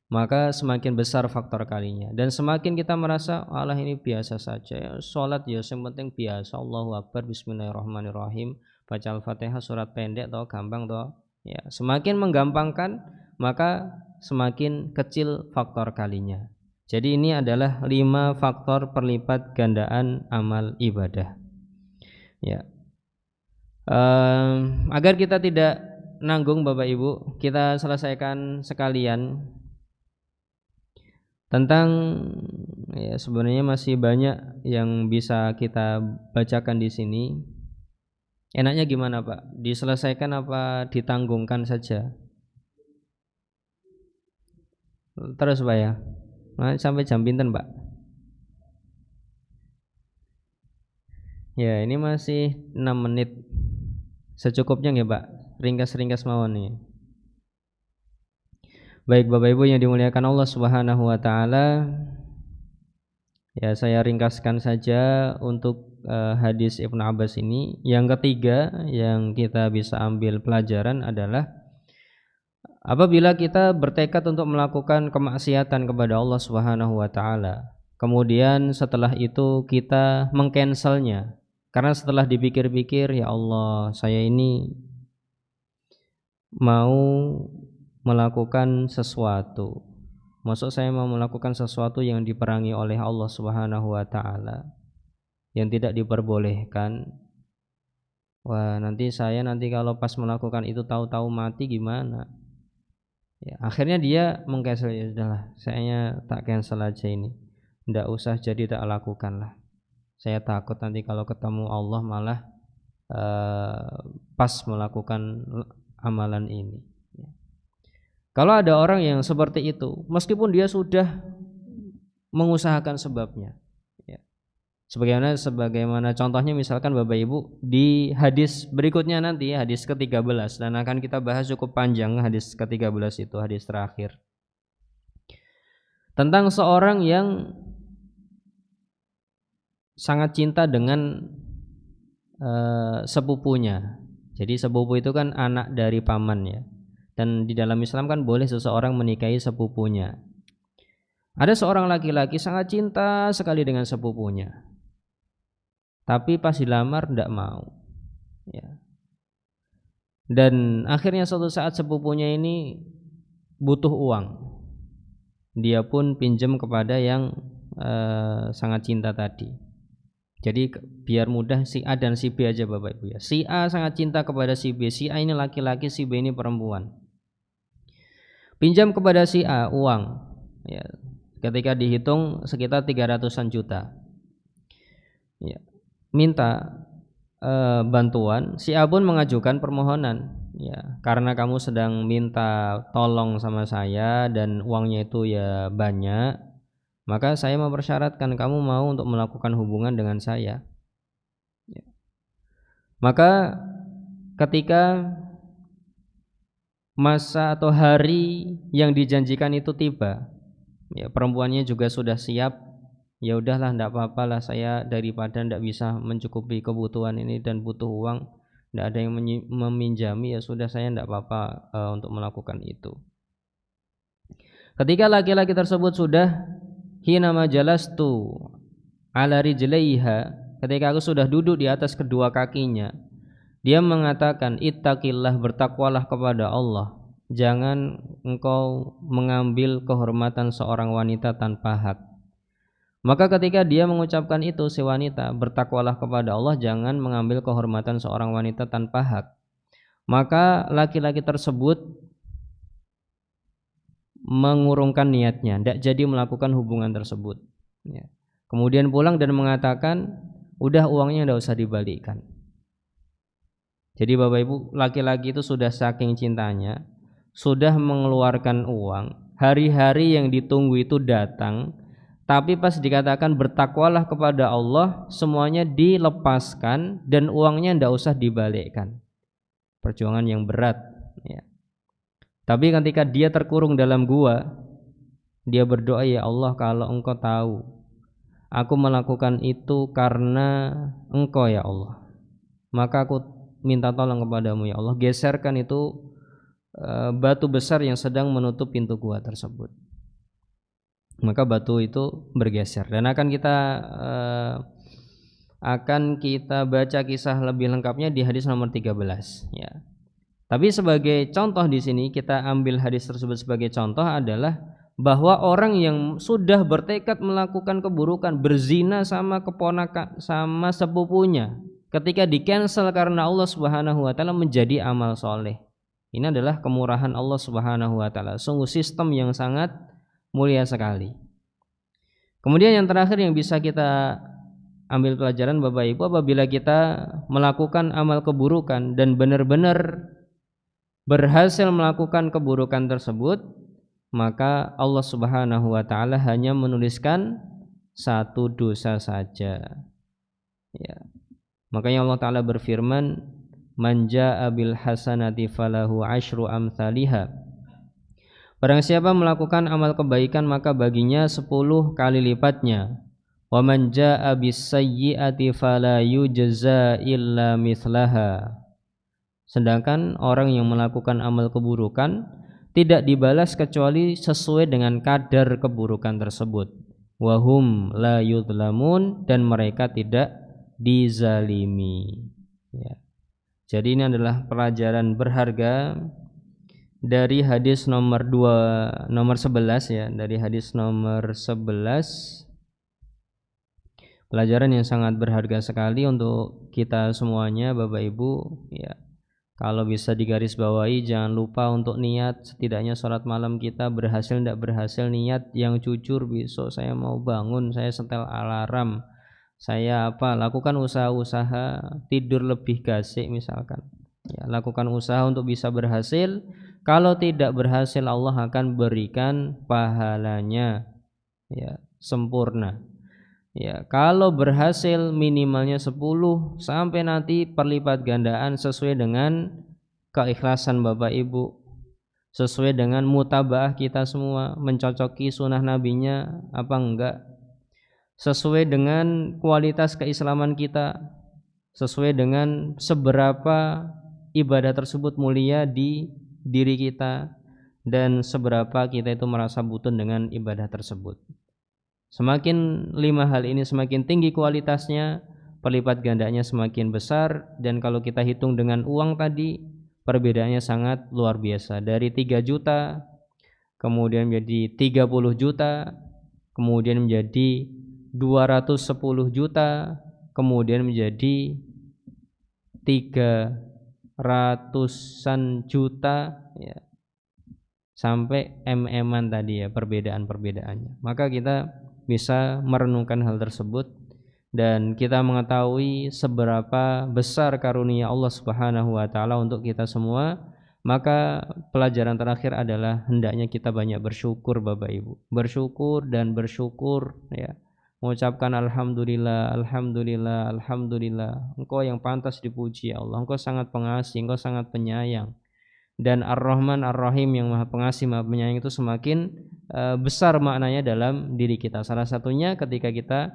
maka semakin besar faktor kalinya. Dan semakin kita merasa Allah ini biasa saja ya, sholat ya yang penting biasa, Allahu Akbar, Bismillahirrahmanirrahim, baca Al-Fatihah surat pendek toh, gampang toh. Ya, semakin menggampangkan maka semakin kecil faktor kalinya. Jadi ini adalah 5 faktor perlipat gandaan amal ibadah. Ya. Agar kita tidak nanggung Bapak Ibu, kita selesaikan sekalian tentang, ya sebenarnya masih banyak yang bisa kita bacakan di sini. Enaknya gimana Pak? Diselesaikan apa ditanggungkan saja? Terus Pak ya. Nah, sampai jam pinten Pak? Ya ini masih 6 menit. Secukupnya nggih Pak? Ringkas-ringkas mawon nih. Baik Bapak Ibu yang dimuliakan Allah Subhanahu wa taala, ya saya ringkaskan saja untuk hadis Ibnu Abbas ini. Yang ketiga yang kita bisa ambil pelajaran adalah apabila kita bertekad untuk melakukan kemaksiatan kepada Allah Subhanahu wa taala, kemudian setelah itu kita mengcancelnya karena setelah dipikir-pikir, ya Allah, saya ini mau melakukan sesuatu. Maksud saya mau melakukan sesuatu yang diperangi oleh Allah Subhanahu wa taala, yang tidak diperbolehkan. Wah, nanti kalau pas melakukan itu tahu-tahu mati gimana? Ya, akhirnya dia mengcancel, ya sudahlah, saya tak cancel aja ini. Enggak usah, jadi tak lakukan lah. Saya takut nanti kalau ketemu Allah malah pas melakukan amalan ini. Kalau ada orang yang seperti itu, meskipun dia sudah mengusahakan sebabnya, ya. Sebagaimana contohnya misalkan Bapak Ibu di hadis berikutnya nanti, hadis ke-13, dan akan kita bahas cukup panjang hadis ke-13 itu, hadis terakhir, tentang seorang yang sangat cinta dengan sepupunya. Jadi sepupu itu kan anak dari paman ya. Dan di dalam Islam kan boleh seseorang menikahi sepupunya. Ada seorang laki-laki sangat cinta sekali dengan sepupunya, tapi pas dilamar tidak mau. Ya. Dan akhirnya suatu saat sepupunya ini butuh uang. Dia pun pinjam kepada yang sangat cinta tadi. Jadi biar mudah si A dan si B aja Bapak Ibu ya. Si A sangat cinta kepada si B. Si A ini laki-laki, si B ini perempuan. Pinjam kepada si A uang ya. Ketika dihitung sekitar 300-an juta. Ya. Minta bantuan, si A pun mengajukan permohonan ya. Karena kamu sedang minta tolong sama saya dan uangnya itu ya banyak, maka saya mempersyaratkan kamu mau untuk melakukan hubungan dengan saya ya. Maka ketika masa atau hari yang dijanjikan itu tiba ya, perempuannya juga sudah siap. Ya udahlah, enggak apa-apalah, saya daripada enggak bisa mencukupi kebutuhan ini dan butuh uang, enggak ada yang meminjami, ya sudah saya enggak apa-apa untuk melakukan itu. Ketika laki-laki tersebut sudah hina majalastu ala rijlaiha, ketika aku sudah duduk di atas kedua kakinya, dia mengatakan ittaqillah, bertakwalah kepada Allah, jangan engkau mengambil kehormatan seorang wanita tanpa hak. Maka ketika dia mengucapkan itu, si wanita, bertakwalah kepada Allah, jangan mengambil kehormatan seorang wanita tanpa hak, maka laki-laki tersebut mengurungkan niatnya, tidak jadi melakukan hubungan tersebut ya. Kemudian pulang dan mengatakan udah, uangnya tidak usah dibalikkan. Jadi Bapak Ibu, laki-laki itu sudah saking cintanya, sudah mengeluarkan uang, hari-hari yang ditunggu itu datang, tapi pas dikatakan bertakwalah kepada Allah, semuanya dilepaskan dan uangnya tidak usah dibalikkan. Perjuangan yang berat ya. Tapi ketika dia terkurung dalam gua, dia berdoa, ya Allah, kalau engkau tahu aku melakukan itu karena engkau ya Allah, maka aku minta tolong kepadamu ya Allah, geserkan itu batu besar yang sedang menutup pintu gua tersebut. Maka batu itu bergeser dan akan kita baca kisah lebih lengkapnya di hadis nomor 13 ya. Tapi sebagai contoh di sini kita ambil hadis tersebut sebagai contoh adalah bahwa orang yang sudah bertekad melakukan keburukan, berzina sama keponakan, sama sepupunya, ketika di-cancel karena Allah Subhanahu wa taala menjadi amal soleh. Ini adalah kemurahan Allah Subhanahu wa taala. Sungguh sistem yang sangat mulia sekali. Kemudian yang terakhir yang bisa kita ambil pelajaran Bapak Ibu, apabila kita melakukan amal keburukan dan benar-benar berhasil melakukan keburukan tersebut, maka Allah Subhanahu wa taala hanya menuliskan satu dosa saja ya. Makanya Allah taala berfirman, man jaa bil hasanati falahu asyru amsalihha, barang siapa melakukan amal kebaikan maka baginya 10 kali lipatnya. Wa man jaa bis sayyi'ati fala yujza illa mithlaha, sedangkan orang yang melakukan amal keburukan tidak dibalas kecuali sesuai dengan kadar keburukan tersebut. Wahum la yudlamun, dan mereka tidak dizalimi ya. Jadi ini adalah pelajaran berharga dari hadis nomor 11 ya, dari hadis nomor 11. Pelajaran yang sangat berharga sekali untuk kita semuanya Bapak Ibu ya. Kalau bisa digarisbawahi, jangan lupa untuk niat, setidaknya sholat malam kita berhasil tidak berhasil, niat yang jujur. Besok saya mau bangun, saya setel alarm, saya lakukan usaha-usaha tidur lebih gasik misalkan ya, lakukan usaha untuk bisa berhasil. Kalau tidak berhasil, Allah akan berikan pahalanya ya, sempurna ya. Kalau berhasil minimalnya 10 sampai nanti perlipat gandaan sesuai dengan keikhlasan Bapak Ibu, sesuai dengan mutabaah kita semua, mencocoki sunnah nabinya apa enggak, sesuai dengan kualitas keislaman kita, sesuai dengan seberapa ibadah tersebut mulia di diri kita dan seberapa kita itu merasa butuh dengan ibadah tersebut. Semakin 5 hal ini semakin tinggi kualitasnya, pelipat gandanya semakin besar, dan kalau kita hitung dengan uang tadi, perbedaannya sangat luar biasa. Dari 3 juta, kemudian menjadi 30 juta, kemudian menjadi 210 juta, kemudian menjadi 300-an juta, ya, sampai MM-an tadi ya perbedaan-perbedaannya. Maka kita bisa merenungkan hal tersebut dan kita mengetahui seberapa besar karunia Allah Subhanahu wa taala untuk kita semua. Maka pelajaran terakhir adalah hendaknya kita banyak bersyukur Bapak Ibu. Bersyukur dan bersyukur, ya. Mengucapkan alhamdulillah, alhamdulillah, alhamdulillah. Engkau yang pantas dipuji ya Allah. Engkau sangat pengasih, Engkau sangat penyayang. Dan Ar-Rahman Ar-Rahim yang Maha Pengasih Maha Penyayang itu semakin besar maknanya dalam diri kita. Salah satunya ketika kita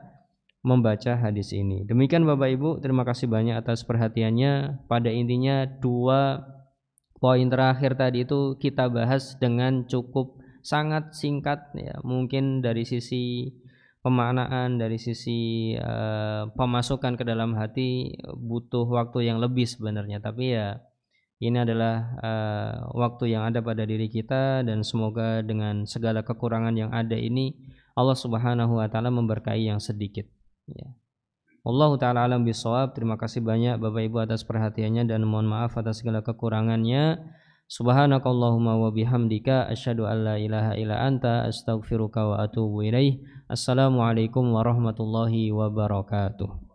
membaca hadis ini. Demikian Bapak Ibu, terima kasih banyak atas perhatiannya. Pada intinya 2 poin terakhir tadi itu kita bahas dengan cukup sangat singkat ya. Mungkin dari sisi pemaknaan, dari sisi pemasukan ke dalam hati butuh waktu yang lebih sebenarnya, tapi ya ini adalah waktu yang ada pada diri kita, dan semoga dengan segala kekurangan yang ada ini Allah Subhanahu wa taala memberkahi yang sedikit, ya. Wallahu taala alam bisawab. Terima kasih banyak Bapak Ibu atas perhatiannya dan mohon maaf atas segala kekurangannya. Subhanakallahumma wa bihamdika asyhadu an la ilaha illa anta astaghfiruka wa atubu ilaih. Assalamualaikum warahmatullahi wabarakatuh.